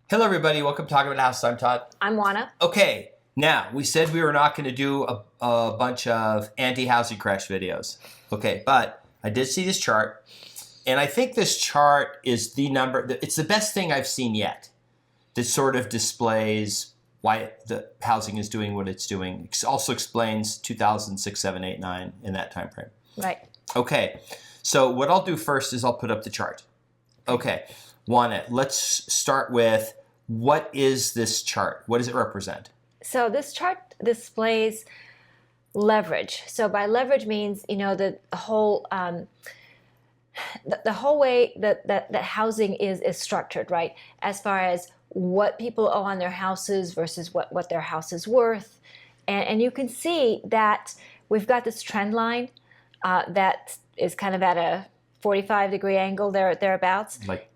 Hello, everybody. Welcome to Talking About House. I'm Todd. I'm Juana. Okay, now we said we were not going to do a bunch of anti-housing crash videos. Okay, but I did see this chart, and I think this chart is the number. It's the best thing I've seen yet. That sort of displays why the housing is doing what it's doing. It also explains 2006, 7, 8, 9 in that time frame. Right. Okay, so what I'll do first is I'll put up the chart. Okay. Juana, let's start with what is this chart? What does it represent? So this chart displays leverage. So by leverage means, the whole the whole way that housing is structured, right? As far as what people owe on their houses versus what their house is worth. And you can see that we've got this trend line that is kind of at a 45-degree angle thereabouts. Like,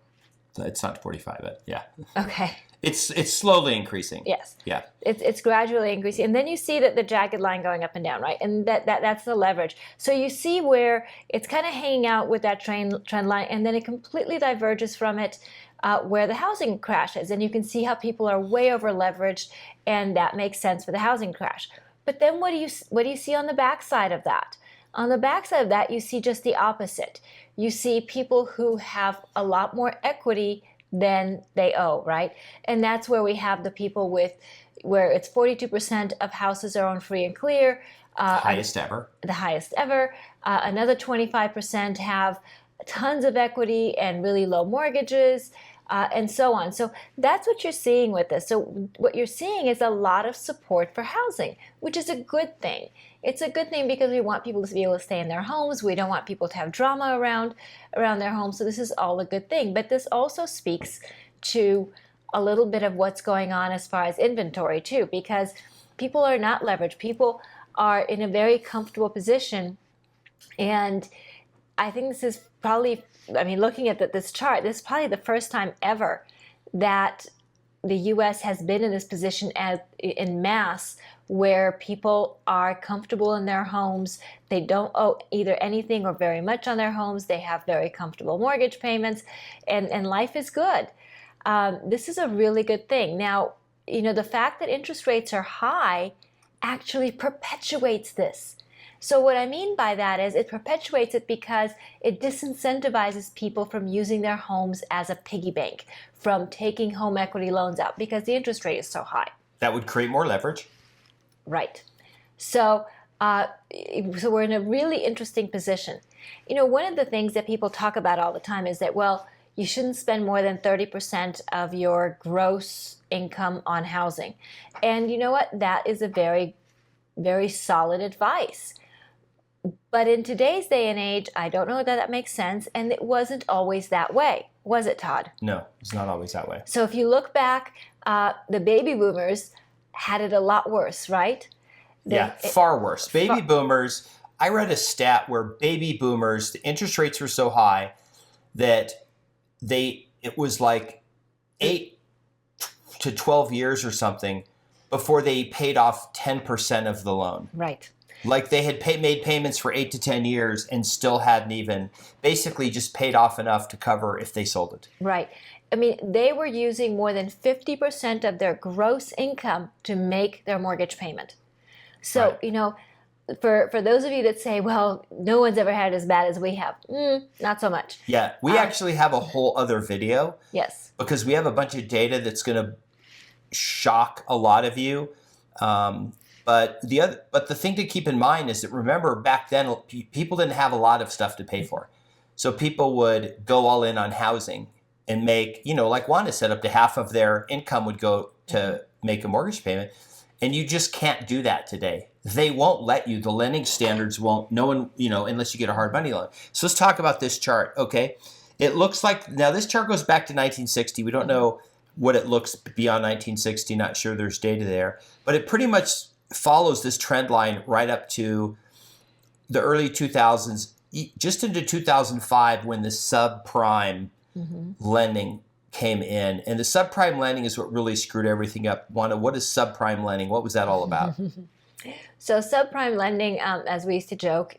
it's not 45, but yeah. Okay. It's slowly increasing. Yes. Yeah. It's gradually increasing. And then you see that the jagged line going up and down, right? And that's the leverage. So you see where it's kind of hanging out with that trend line, and then it completely diverges from it where the housing crash is. And you can see how people are way over leveraged, and that makes sense for the housing crash. But then what do you see on the backside of that? On the backside of that, you see just the opposite. You see people who have a lot more equity than they owe, right? And that's where we have the people where it's 42% of houses are owned free and clear. Highest ever. The highest ever. Another 25% have tons of equity and really low mortgages, and so on. So that's what you're seeing with this. So what you're seeing is a lot of support for housing, which is a good thing. It's a good thing because we want people to be able to stay in their homes. We don't want people to have drama around their homes. So this is all a good thing. But this also speaks to a little bit of what's going on as far as inventory too, because people are not leveraged. People are in a very comfortable position. And I think this is probably, looking at this chart, this is probably the first time ever that the U.S. has been in this position in mass where people are comfortable in their homes. They don't owe either anything or very much on their homes. They have very comfortable mortgage payments, and life is good. This is a really good thing. Now, the fact that interest rates are high actually perpetuates this. So what I mean by that is it perpetuates it because it disincentivizes people from using their homes as a piggy bank, from taking home equity loans out because the interest rate is so high. That would create more leverage. Right. So we're in a really interesting position. One of the things that people talk about all the time is that, well, you shouldn't spend more than 30% of your gross income on housing. And you know what? That is a very, very solid advice. But in today's day and age, I don't know that makes sense, and it wasn't always that way. Was it, Todd? No, it's not always that way. So if you look back, the baby boomers had it a lot worse, right? Far worse. Baby boomers, I read a stat where baby boomers, the interest rates were so high that it was like 8 to 12 years or something before they paid off 10% of the loan. Right. Like they had made payments for 8 to 10 years and still hadn't even basically just paid off enough to cover if they sold it. Right. They were using more than 50% of their gross income to make their mortgage payment. So, right. For those of you that say, well, no one's ever had it as bad as we have, not so much. Yeah, we actually have a whole other video. Yes. Because we have a bunch of data that's going to shock a lot of you. But the thing to keep in mind is that, remember, back then people didn't have a lot of stuff to pay for. So people would go all in on housing and make, like Wanda said, up to half of their income would go to make a mortgage payment. And you just can't do that today. They won't let you. The lending standards won't. No one, unless you get a hard money loan. So let's talk about this chart, okay? It looks like, now this chart goes back to 1960. We don't know what it looks beyond 1960. Not sure there's data there. But it pretty much follows this trend line right up to the early 2000s, just into 2005 when the subprime lending came in. And the subprime lending is what really screwed everything up. Wanda, what is subprime lending? What was that all about? So subprime lending, as we used to joke,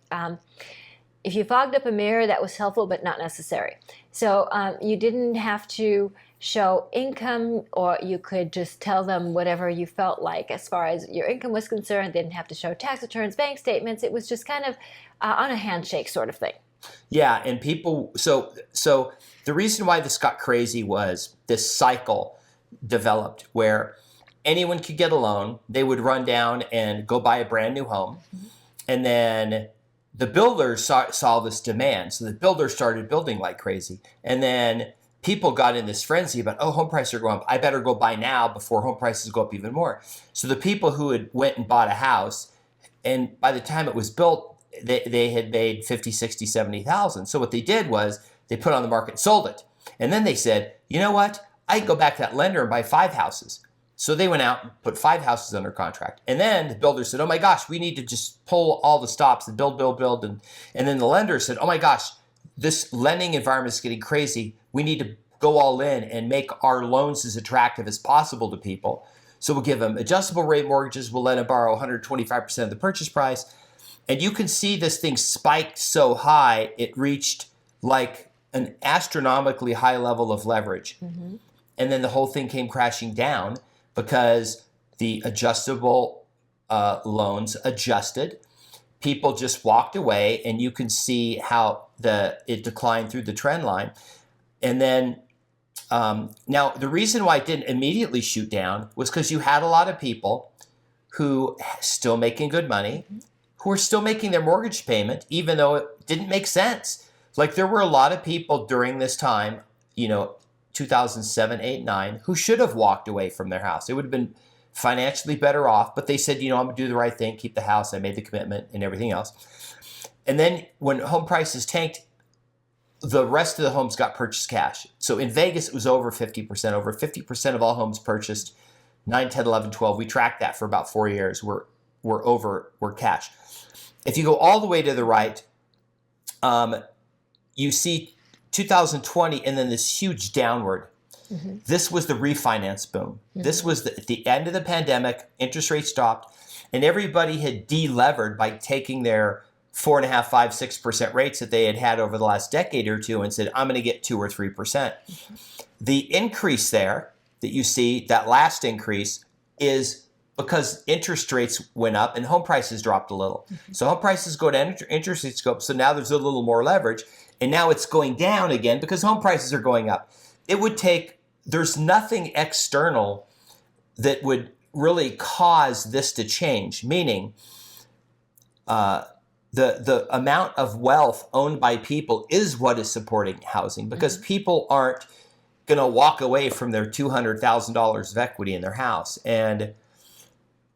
if you fogged up a mirror, that was helpful, but not necessary. So you didn't have to show income, or you could just tell them whatever you felt like as far as your income was concerned. Didn't have to show tax returns, bank statements. It was just kind of on a handshake sort of thing. Yeah, and people, so the reason why this got crazy was this cycle developed where anyone could get a loan. They would run down and go buy a brand new home. And then the builders saw this demand. So the builders started building like crazy. And then people got in this frenzy about, oh, home prices are going up. I better go buy now before home prices go up even more. So the people who had went and bought a house, and by the time it was built, they had made 50, 60, 70,000. So what they did was they put it on the market and sold it. And then they said, you know what? I can go back to that lender and buy 5 houses. So they went out and put 5 houses under contract. And then the builder said, oh my gosh, we need to just pull all the stops and build. And then the lender said, oh my gosh, this lending environment is getting crazy. We need to go all in and make our loans as attractive as possible to people. So we'll give them adjustable rate mortgages. We'll let them borrow 125% of the purchase price. And you can see this thing spiked so high, it reached like an astronomically high level of leverage. Mm-hmm. And then the whole thing came crashing down because the adjustable loans adjusted. People just walked away, and you can see how it declined through the trend line. And then now the reason why it didn't immediately shoot down was because you had a lot of people who still making good money, who are still making their mortgage payment, even though it didn't make sense. Like there were a lot of people during this time, 2007, 8, 9, who should have walked away from their house. They would have been financially better off, but they said, I'm going to do the right thing, keep the house. I made the commitment and everything else. And then when home prices tanked, the rest of the homes got purchased cash. So in Vegas, it was over 50%. Over 50% of all homes purchased 9, 10, 11, 12. We tracked that for about 4 years. We're cash. If you go all the way to the right, you see 2020 and then this huge downward. Mm-hmm. This was the refinance boom. Mm-hmm. This was at the end of the pandemic. Interest rates dropped, and everybody had delevered by taking their 4.5%, 5%, 6% rates that they had had over the last decade or two and said, I'm going to get 2 or 3%. Mm-hmm. The increase there that you see, that last increase, is because interest rates went up and home prices dropped a little. Mm-hmm. So home prices go down, interest rates go up. So now there's a little more leverage. And now it's going down again because home prices are going up. There's nothing external that would really cause this to change, meaning the amount of wealth owned by people is what is supporting housing, because mm-hmm. people aren't going to walk away from their $200,000 of equity in their house. And,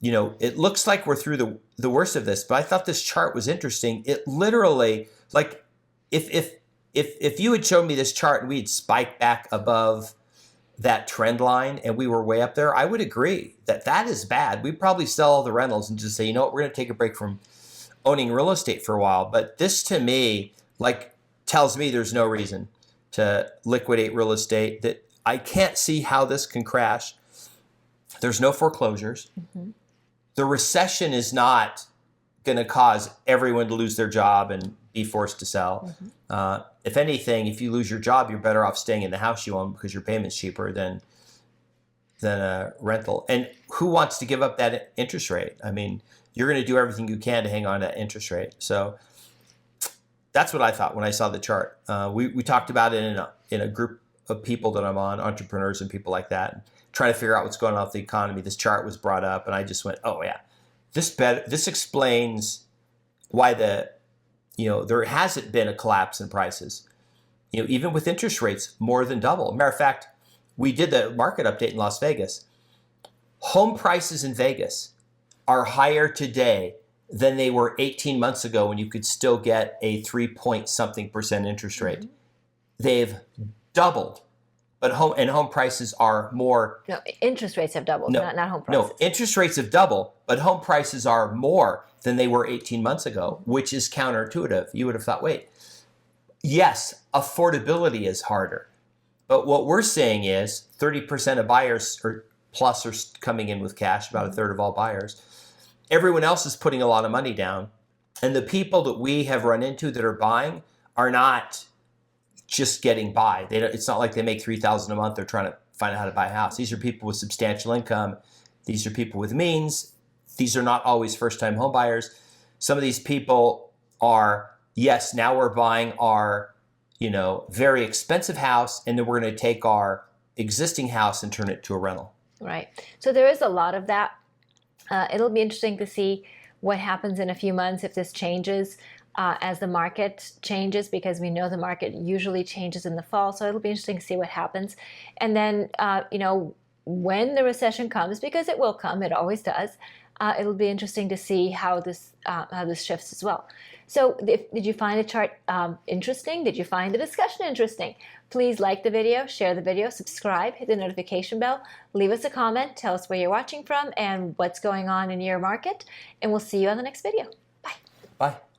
it looks like we're through the worst of this, but I thought this chart was interesting. It literally, like, if you had shown me this chart and we had spiked back above that trend line and we were way up there, I would agree that is bad. We'd probably sell all the rentals and just say, we're going to take a break from owning real estate for a while. But this to me, tells me there's no reason to liquidate real estate, that I can't see how this can crash. There's no foreclosures. Mm-hmm. The recession is not going to cause everyone to lose their job and be forced to sell. Mm-hmm. If anything, if you lose your job, you're better off staying in the house you own because your payment's cheaper than a rental. And who wants to give up that interest rate? I mean, you're going to do everything you can to hang on to that interest rate. So that's what I thought when I saw the chart. We talked about it in a group of people that I'm on, entrepreneurs and people like that, and trying to figure out what's going on with the economy. This chart was brought up, and I just went, oh yeah, this explains why there hasn't been a collapse in prices. Even with interest rates more than double. Matter of fact, we did the market update in Las Vegas. Home prices in Vegas are higher today than they were 18 months ago when you could still get a 3-point-something% interest rate. Mm-hmm. They've doubled, but home prices are more. No, interest rates have doubled, not home prices. No, interest rates have doubled, but home prices are more than they were 18 months ago, which is counterintuitive. You would have thought, wait, yes, affordability is harder. But what we're saying is 30% of buyers or plus are coming in with cash, about a third of all buyers. Everyone else is putting a lot of money down. And the people that we have run into that are buying are not just getting by. It's not like they make $3,000 a month. They're trying to find out how to buy a house. These are people with substantial income. These are people with means. These are not always first-time home buyers. Some of these people are, yes, now we're buying our, very expensive house, and then we're going to take our existing house and turn it to a rental. Right. So there is a lot of that. It'll be interesting to see what happens in a few months if this changes as the market changes, because we know the market usually changes in the fall. So it'll be interesting to see what happens. And then, when the recession comes, because it will come, it always does, it'll be interesting to see how this shifts as well. So did you find the chart interesting? Did you find the discussion interesting? Please like the video, share the video, subscribe, hit the notification bell, leave us a comment, tell us where you're watching from and what's going on in your market, and we'll see you on the next video. Bye. Bye.